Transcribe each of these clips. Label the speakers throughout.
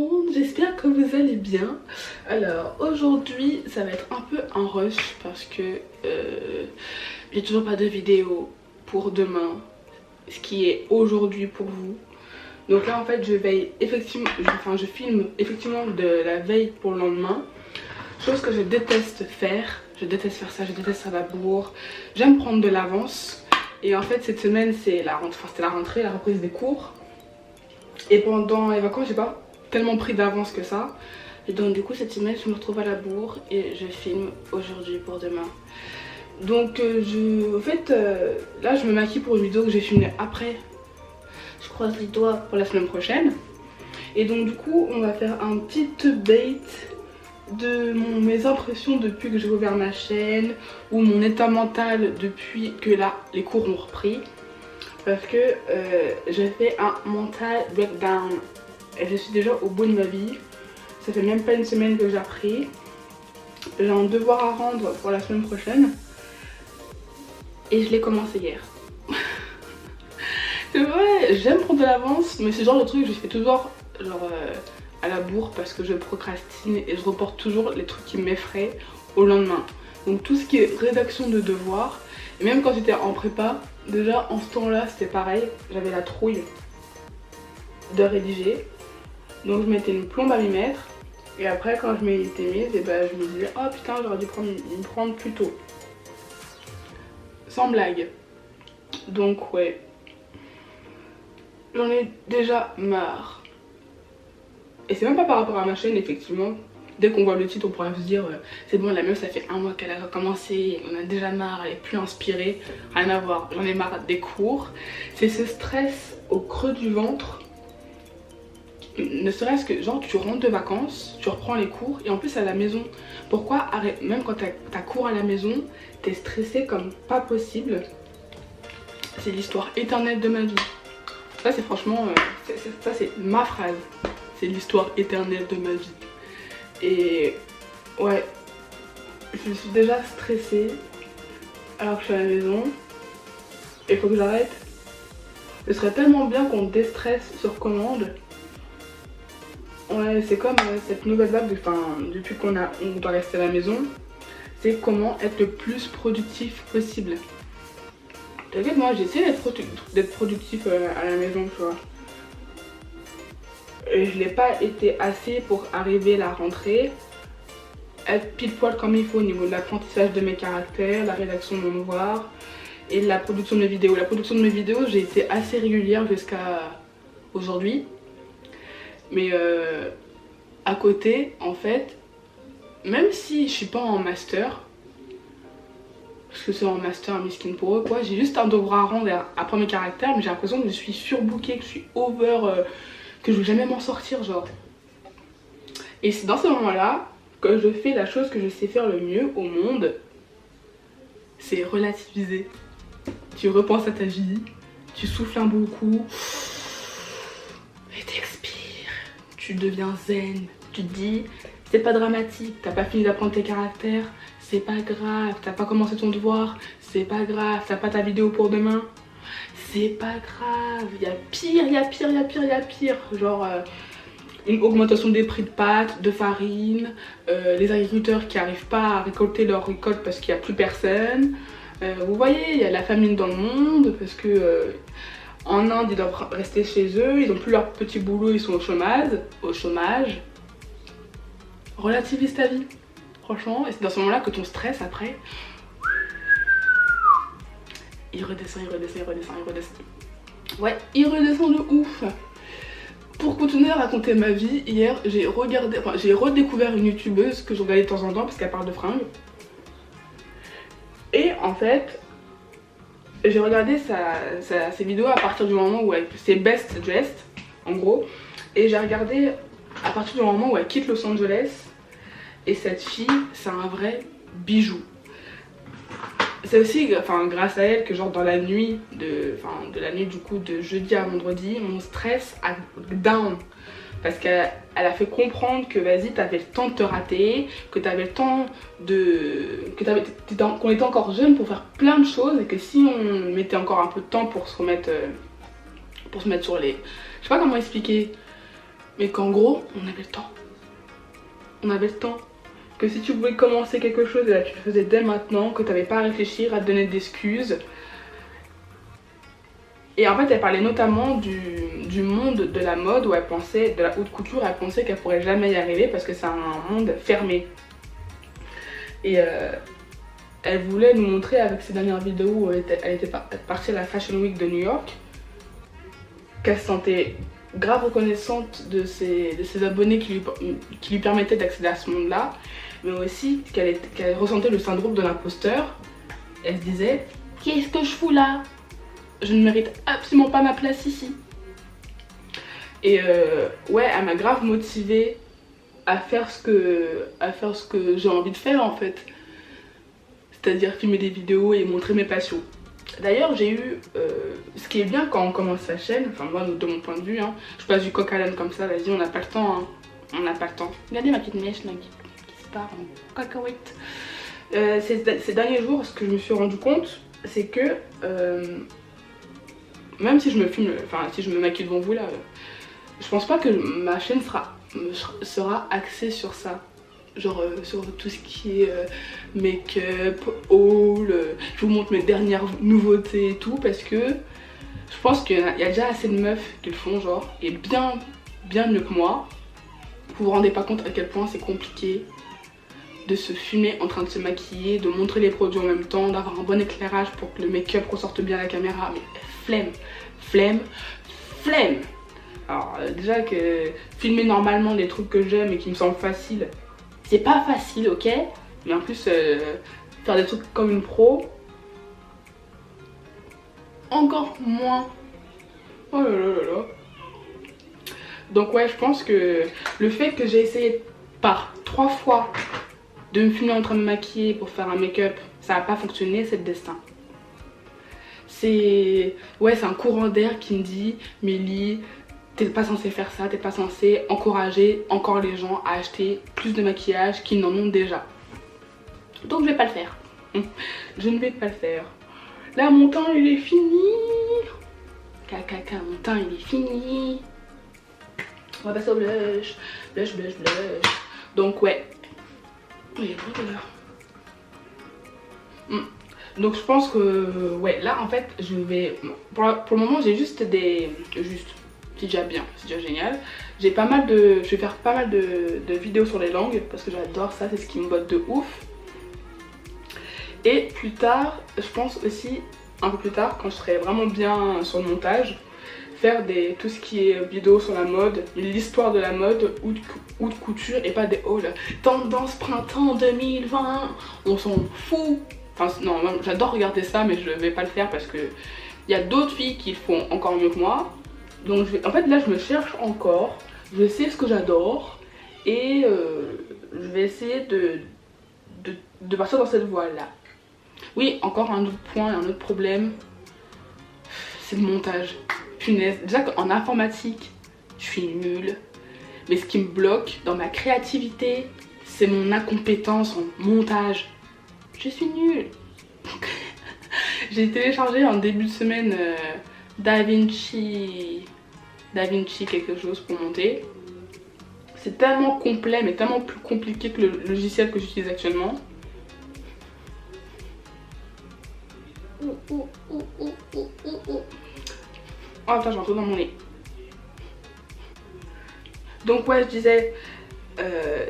Speaker 1: monde, j'espère que vous allez bien. Alors aujourd'hui ça va être un peu un rush parce que j'ai toujours pas de vidéo pour demain, ce qui est aujourd'hui pour vous. Donc là en fait je veille effectivement, je filme effectivement de la veille pour le lendemain. Chose que je déteste faire, je déteste faire ça, je déteste faire la bourre. J'aime prendre de l'avance. Et en fait cette semaine c'est la rentrée, la reprise des cours. Et pendant les vacances j'ai pas tellement pris d'avance que ça. Et donc du coup cette semaine je me retrouve à la bourre et je filme aujourd'hui pour demain. Donc là je me maquille pour une vidéo que j'ai filmée après. Je croise les doigts pour la semaine prochaine. Et donc du coup on va faire un petit update de mes impressions depuis que j'ai ouvert ma chaîne, ou mon état mental depuis que là les cours ont repris, parce que j'ai fait un mental breakdown et je suis déjà au bout de ma vie. Ça fait même pas une semaine que j'ai appris. J'ai un devoir à rendre pour la semaine prochaine et je l'ai commencé hier. C'est vrai, j'aime prendre de l'avance, mais c'est genre le truc que je fais toujours genre à la bourre parce que je procrastine et je reporte toujours les trucs qui m'effraient au lendemain. Donc tout ce qui est rédaction de devoirs, et même quand j'étais en prépa, déjà en ce temps-là c'était pareil, j'avais la trouille de rédiger. Donc je mettais une plombe à m'y mettre, et après quand je m'y étais mise, et ben, je me disais oh putain j'aurais dû me prendre plus tôt. Sans blague. Donc ouais, j'en ai déjà marre. Et c'est même pas par rapport à ma chaîne, effectivement. Dès qu'on voit le titre, on pourrait se dire c'est bon, la meuf, ça fait un mois qu'elle a recommencé, on a déjà marre, elle est plus inspirée. Rien à voir, j'en ai marre des cours. C'est ce stress au creux du ventre. Ne serait-ce que, genre, tu rentres de vacances, tu reprends les cours, et en plus à la maison. Pourquoi, même quand t'as cours à la maison, t'es stressée comme pas possible? C'est l'histoire éternelle de ma vie. Ça, c'est franchement, ça c'est ma phrase. C'est l'histoire éternelle de ma vie. Et ouais, je suis déjà stressée alors que je suis à la maison. Il faut que j'arrête. Ce serait tellement bien qu'on déstresse sur commande. Ouais, c'est comme cette nouvelle vague, depuis qu'on doit rester à la maison. C'est comment être le plus productif possible. T'inquiète, moi j'essaie d'être productif à la maison, tu vois. Et je n'ai pas été assez pour arriver à la rentrée, être pile poil comme il faut au niveau de l'apprentissage de mes caractères, la rédaction de mon devoir et la production de mes vidéos. La production de mes vidéos, j'ai été assez régulière jusqu'à aujourd'hui. Mais à côté, en fait, même si je suis pas en master, parce que c'est en master, un miskin pour eux, quoi, j'ai juste un devoir à rendre après mes caractères, mais j'ai l'impression que je suis surbookée, que je suis over, que je vais jamais m'en sortir, genre. Et c'est dans ce moment-là que je fais la chose que je sais faire le mieux au monde, c'est relativiser. Tu repenses à ta vie, tu souffles un bon coup et t'expires. Tu deviens zen, tu te dis c'est pas dramatique, t'as pas fini d'apprendre tes caractères, c'est pas grave, t'as pas commencé ton devoir, c'est pas grave, t'as pas ta vidéo pour demain, c'est pas grave, il y a pire, il y a pire, il y a pire, il y a pire. Genre une augmentation des prix de pâtes, de farine, les agriculteurs qui n'arrivent pas à récolter leur récolte parce qu'il n'y a plus personne. Vous voyez, il y a la famine dans le monde parce que en Inde ils doivent rester chez eux, ils n'ont plus leur petit boulot, ils sont au chômage. Relativise ta vie, franchement, et c'est dans ce moment-là que ton stress après il redescend, il redescend, il redescend, il redescend. Ouais, il redescend de ouf. Pour continuer à raconter ma vie, hier j'ai redécouvert une youtubeuse que je regardais de temps en temps parce qu'elle parle de fringues. Et en fait, j'ai regardé ses vidéos à partir du moment où c'est Best Dressed, en gros. Et j'ai regardé à partir du moment où elle quitte Los Angeles. Et cette fille, c'est un vrai bijou. C'est aussi grâce à elle que genre dans la nuit du coup de jeudi à vendredi, mon stress a down. Parce qu'elle a fait comprendre que vas-y, t'avais le temps de te rater, que t'avais le temps qu'on était encore jeune pour faire plein de choses, et que si on mettait encore un peu de temps pour se remettre sur les... Je sais pas comment expliquer. mais qu'en gros, on avait le temps. On avait le temps. Que si tu voulais commencer quelque chose, là, tu le faisais dès maintenant, que tu n'avais pas à réfléchir, à te donner d'excuses. Et en fait, elle parlait notamment du monde de la mode, où elle pensait, de la haute couture, elle pensait qu'elle pourrait jamais y arriver parce que c'est un monde fermé. Et elle voulait nous montrer avec ses dernières vidéos où elle était partie à la Fashion Week de New York, qu'elle se sentait grave reconnaissante de ses abonnés qui lui permettaient d'accéder à ce monde-là, mais aussi qu'elle ressentait le syndrome de l'imposteur. Elle se disait « Qu'est-ce que je fous là ? Je ne mérite absolument pas ma place ici. » Et ouais, elle m'a grave motivée à faire ce que j'ai envie de faire en fait. C'est-à-dire filmer des vidéos et montrer mes passions. D'ailleurs, j'ai eu, ce qui est bien quand on commence sa chaîne, enfin moi de mon point de vue, hein, je passe du coq à l'âne comme ça, vas-y, on n'a pas le temps, hein. On n'a pas le temps. Regardez ma petite mèche là, qui se part en cacahuète. Ces derniers jours, ce que je me suis rendu compte, c'est que même si je me filme, enfin si je me maquille devant vous là, je pense pas que ma chaîne sera axée sur ça. Genre sur tout ce qui est make-up, haul, je vous montre mes dernières nouveautés et tout, parce que je pense qu'il y a déjà assez de meufs qui le font, genre, et bien mieux que moi. Vous vous rendez pas compte à quel point c'est compliqué de se filmer en train de se maquiller, de montrer les produits en même temps, d'avoir un bon éclairage pour que le make-up ressorte bien à la caméra, mais flemme. Alors déjà que filmer normalement des trucs que j'aime et qui me semblent faciles, c'est pas facile, ok? Mais en plus, faire des trucs comme une pro, encore moins. Oh là là là là. Donc ouais, je pense que le fait que j'ai essayé par 3 fois de me filmer en train de me maquiller pour faire un make-up, ça n'a pas fonctionné, c'est le destin. C'est un courant d'air qui me dit, Mélie, t'es pas censé faire ça, t'es pas censé encourager encore les gens à acheter plus de maquillage qu'ils n'en ont déjà. Donc je vais pas le faire. Je ne vais pas le faire. Là mon temps il est fini. Caca, mon temps il est fini. On va passer au blush. Blush. Donc ouais. Il est trop d'heure. Donc je pense que ouais, là en fait je vais. Pour le moment j'ai juste des. C'est déjà bien, c'est déjà génial. Je vais faire pas mal de vidéos sur les langues parce que j'adore ça, c'est ce qui me botte de ouf. Et plus tard, je pense aussi, un peu plus tard, quand je serai vraiment bien sur le montage, faire tout ce qui est vidéo sur la mode, l'histoire de la mode ou de couture et pas des hauls. Tendance printemps 2020, on s'en fout. Enfin non, j'adore regarder ça mais je vais pas le faire parce que il y a d'autres filles qui le font encore mieux que moi. Donc en fait là je me cherche encore, je sais ce que j'adore et je vais essayer de partir dans cette voie là. Oui, encore un autre point, un autre problème, c'est le montage. Punaise, déjà qu'en informatique je suis nulle, mais ce qui me bloque dans ma créativité c'est mon incompétence en montage. Je suis nulle. J'ai téléchargé en début de semaine DaVinci quelque chose pour monter. C'est tellement complet mais tellement plus compliqué que le logiciel que j'utilise actuellement. Oh attends, j'ai un truc dans mon nez. Donc ouais, je disais,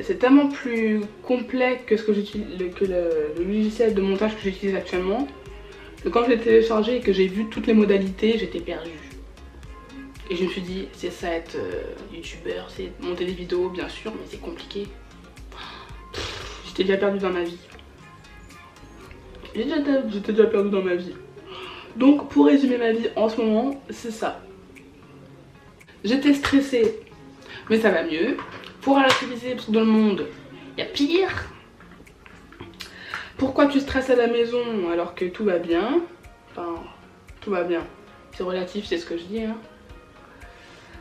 Speaker 1: c'est tellement plus complet que le logiciel de montage que j'utilise actuellement, que quand je l'ai téléchargé et que j'ai vu toutes les modalités, j'étais perdue. Et je me suis dit, c'est ça être youtubeur, c'est monter des vidéos bien sûr, mais c'est compliqué. J'étais déjà perdue dans ma vie. J'étais déjà perdue dans ma vie. Donc pour résumer ma vie en ce moment, c'est ça. J'étais stressée, mais ça va mieux. Pour relativiser, parce que dans le monde, il y a pire. Pourquoi tu stresses à la maison alors que tout va bien? Enfin, tout va bien. C'est relatif, c'est ce que je dis, hein.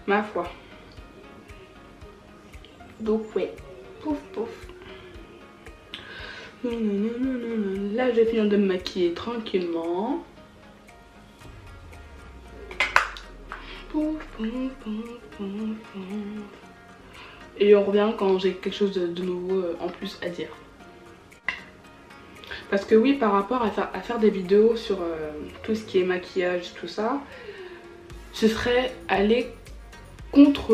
Speaker 1: Ma foi. Donc ouais, pouf. Là je vais finir de me maquiller tranquillement. Et on revient quand j'ai quelque chose de nouveau en plus à dire. Parce que oui, par rapport à faire des vidéos sur tout ce qui est maquillage, tout ça, ce serait aller contre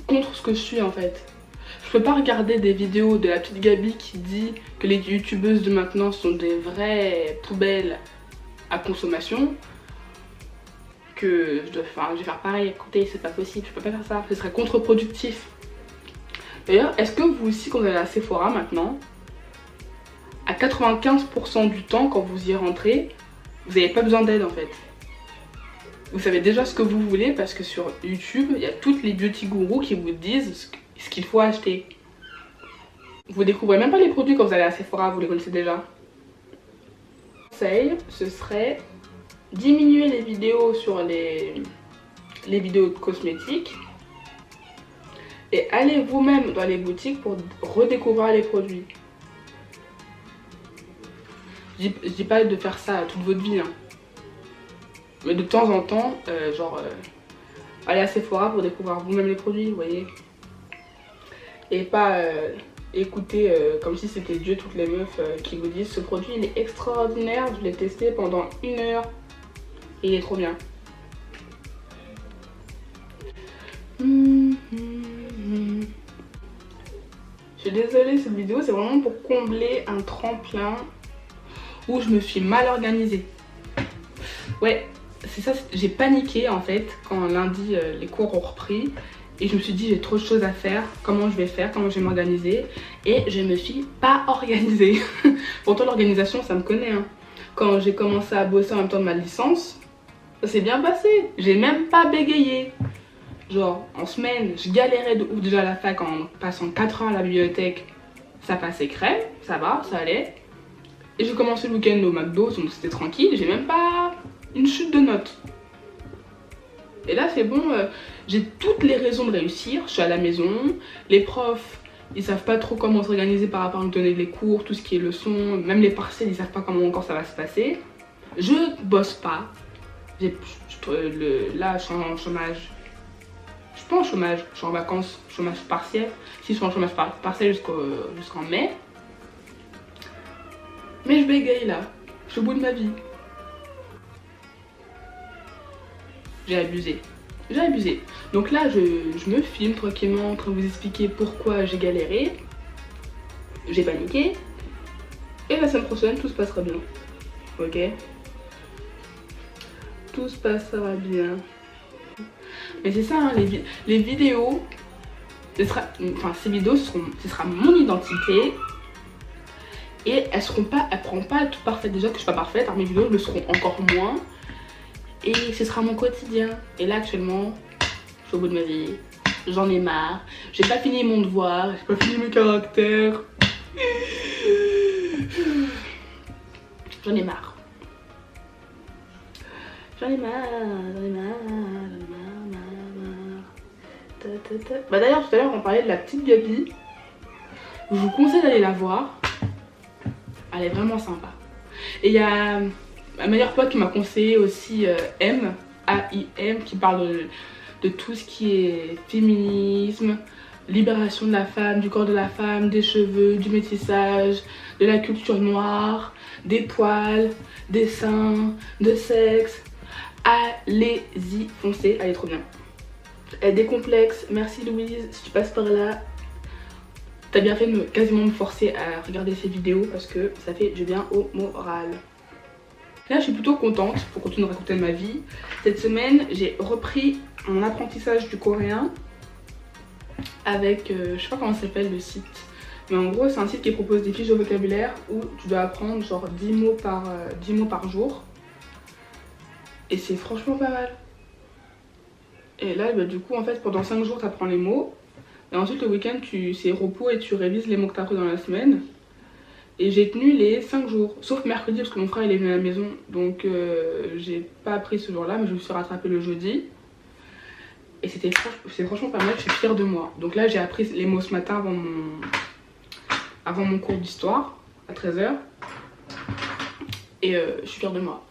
Speaker 1: ce que je suis en fait. Je peux pas regarder des vidéos de la petite Gabi qui dit que les youtubeuses de maintenant sont des vraies poubelles à consommation, que je vais faire pareil. Écoutez, c'est pas possible, je peux pas faire ça, ce serait contre-productif. D'ailleurs, est-ce que vous aussi, quand vous allez à Sephora maintenant, à 95% du temps, quand vous y rentrez, vous n'avez pas besoin d'aide en fait. Vous savez déjà ce que vous voulez parce que sur YouTube, il y a toutes les beauty gourous qui vous disent ce qu'il faut acheter. Vous découvrez même pas les produits quand vous allez à Sephora, vous les connaissez déjà. Conseil, ce serait diminuer les vidéos sur les vidéos de cosmétiques et aller vous-même dans les boutiques pour redécouvrir les produits. Je dis pas de faire ça toute votre vie, hein. Mais de temps en temps, aller à Sephora pour découvrir vous-même les produits, vous voyez. Et pas écouter comme si c'était Dieu toutes les meufs qui vous disent ce produit il est extraordinaire, je l'ai testé pendant 1 heure et il est trop bien. Je suis désolée, cette vidéo c'est vraiment pour combler un tremplin où je me suis mal organisée. Ouais, c'est ça, j'ai paniqué en fait quand lundi les cours ont repris et je me suis dit j'ai trop de choses à faire, comment je vais faire, comment je vais m'organiser, et je me suis pas organisée. Pourtant l'organisation ça me connaît, hein. Quand j'ai commencé à bosser en même temps de ma licence, ça s'est bien passé, j'ai même pas bégayé. Genre en semaine je galérais de ouf déjà à la fac en passant 4 heures à la bibliothèque, ça passait crème, ça va, ça allait. Et j'ai commencé le week-end au McDo, donc c'était tranquille, j'ai même pas une chute de notes. Et là c'est bon, j'ai toutes les raisons de réussir, je suis à la maison, les profs ils savent pas trop comment s'organiser par rapport à me donner les cours, tout ce qui est leçons, même les partiels ils savent pas comment encore ça va se passer. Je bosse pas, là je suis en chômage, je suis pas en chômage, je suis en vacances, chômage partiel, si je suis en chômage partiel jusqu'en mai. Mais je bégaye là, je suis au bout de ma vie. J'ai abusé. J'ai abusé. Donc là, je me filme tranquillement en train de vous expliquer pourquoi j'ai galéré. J'ai paniqué. Et la semaine prochaine, tout se passera bien. Ok? Tout se passera bien. Mais c'est ça, hein, les vidéos, ces vidéos, ce sera mon identité. Et elles pourront pas être toutes parfaites. Déjà que je suis pas parfaite, alors mes vidéos le seront encore moins. Et ce sera mon quotidien. Et là actuellement, je suis au bout de ma vie. J'en ai marre. J'ai pas fini mon devoir. J'ai pas fini mes caractères. J'en ai marre. J'en ai marre. Bah d'ailleurs tout à l'heure on parlait de la petite Gabi. Je vous conseille d'aller la voir. Elle est vraiment sympa. Et il y a ma meilleure pote qui m'a conseillé aussi M, A-I-M, qui parle de tout ce qui est féminisme, libération de la femme, du corps de la femme, des cheveux, du métissage, de la culture noire, des poils, des seins, de sexe. Allez-y, foncez, elle est trop bien. Elle décomplexe, merci Louise, si tu passes par là. T'as bien fait de quasiment me forcer à regarder ces vidéos parce que ça fait du bien au moral. Là je suis plutôt contente pour continuer de raconter ma vie. Cette semaine j'ai repris mon apprentissage du coréen avec, je sais pas comment ça s'appelle le site. Mais en gros c'est un site qui propose des fiches de vocabulaire où tu dois apprendre genre 10 mots par jour. Et c'est franchement pas mal. Et là bah, du coup en fait pendant 5 jours tu apprends les mots. Et ensuite le week-end c'est repos et tu révises les mots que tu as appris dans la semaine. Et j'ai tenu les 5 jours, sauf mercredi parce que mon frère il est venu à la maison. Donc j'ai pas appris ce jour-là, mais je me suis rattrapée le jeudi. Et c'est franchement pas mal, je suis fière de moi. Donc là j'ai appris les mots ce matin avant mon cours d'histoire à 13 h. Et je suis fière de moi.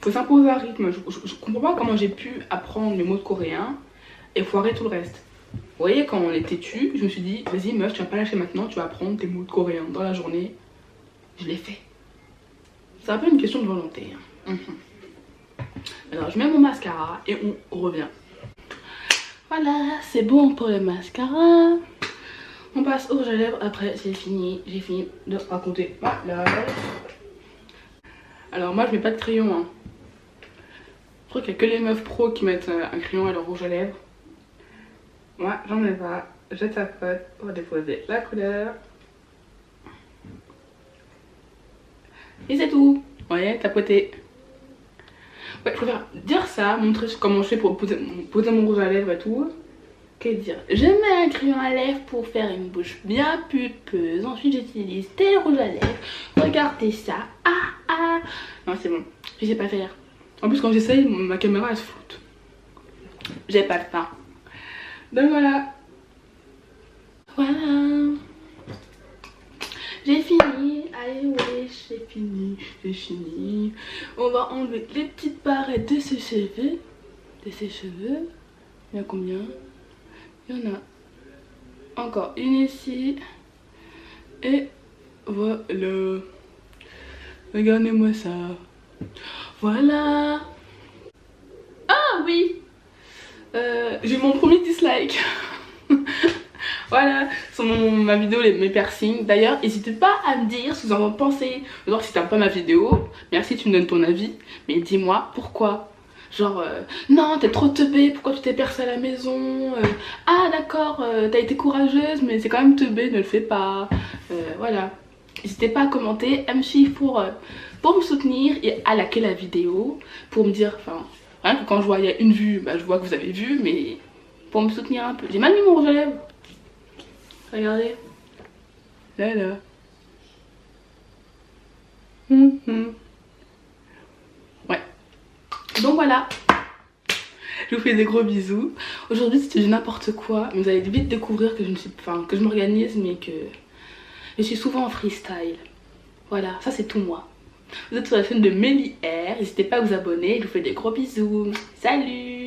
Speaker 1: Faut s'imposer un rythme, je comprends pas comment j'ai pu apprendre les mots de coréen et foirer tout le reste. voyez, quand on est têtu, je me suis dit, vas-y meuf, tu vas pas lâcher maintenant, tu vas apprendre tes mots de coréen dans la journée. Je l'ai fait. C'est un peu une question de volonté. Alors je mets mon mascara et on revient. Voilà, c'est bon pour le mascara. On passe au rouge à lèvres. Après c'est fini, j'ai fini de raconter ma life. Alors moi je mets pas de crayon hein. Je crois qu'il y a que les meufs pros qui mettent un crayon à leur rouge à lèvres. Moi j'en ai pas, je tapote pour déposer la couleur. Et c'est tout. Vous voyez, tapoter. Ouais, je préfère dire ça, montrer comment je fais pour poser mon rouge à lèvres et tout, que dire je mets un crayon à lèvres pour faire une bouche bien pulpeuse. Ensuite j'utilise tel rouge à lèvres. Regardez ça. Non c'est bon, je sais pas faire. En plus quand j'essaye, ma caméra elle se floute. J'ai pas le temps. Donc voilà. Voilà. J'ai fini, allez ouais, j'ai fini. On va enlever les petites barrettes de ses cheveux. Il y en a combien? Il y en a encore une ici. Et voilà. Regardez-moi ça. Voilà. Ah oui. J'ai mon premier dislike. Voilà, sur ma vidéo, mes piercings. D'ailleurs, n'hésitez pas à me dire ce que vous en pensez. Genre, si t'aimes pas ma vidéo, merci, tu me donnes ton avis. Mais dis-moi pourquoi. Genre, non, t'es trop teubée, pourquoi tu t'es percée à la maison ah, d'accord, t'as été courageuse, mais c'est quand même teubé, ne le fais pas. Voilà. N'hésitez pas à commenter, à me suivre pour me soutenir et à liker la vidéo. Pour me dire, enfin, hein, que quand je vois il y a une vue, bah, je vois que vous avez vu, mais pour me soutenir un peu. J'ai mal mis mon rouge à lèvres. Regardez. Là. Ouais. Donc voilà. Je vous fais des gros bisous. Aujourd'hui c'était du n'importe quoi. Vous allez vite découvrir que je m'organise, mais que je suis souvent en freestyle. Voilà, ça c'est tout moi. Vous êtes sur la chaîne de Mélie R. N'hésitez pas à vous abonner. Je vous fais des gros bisous. Salut!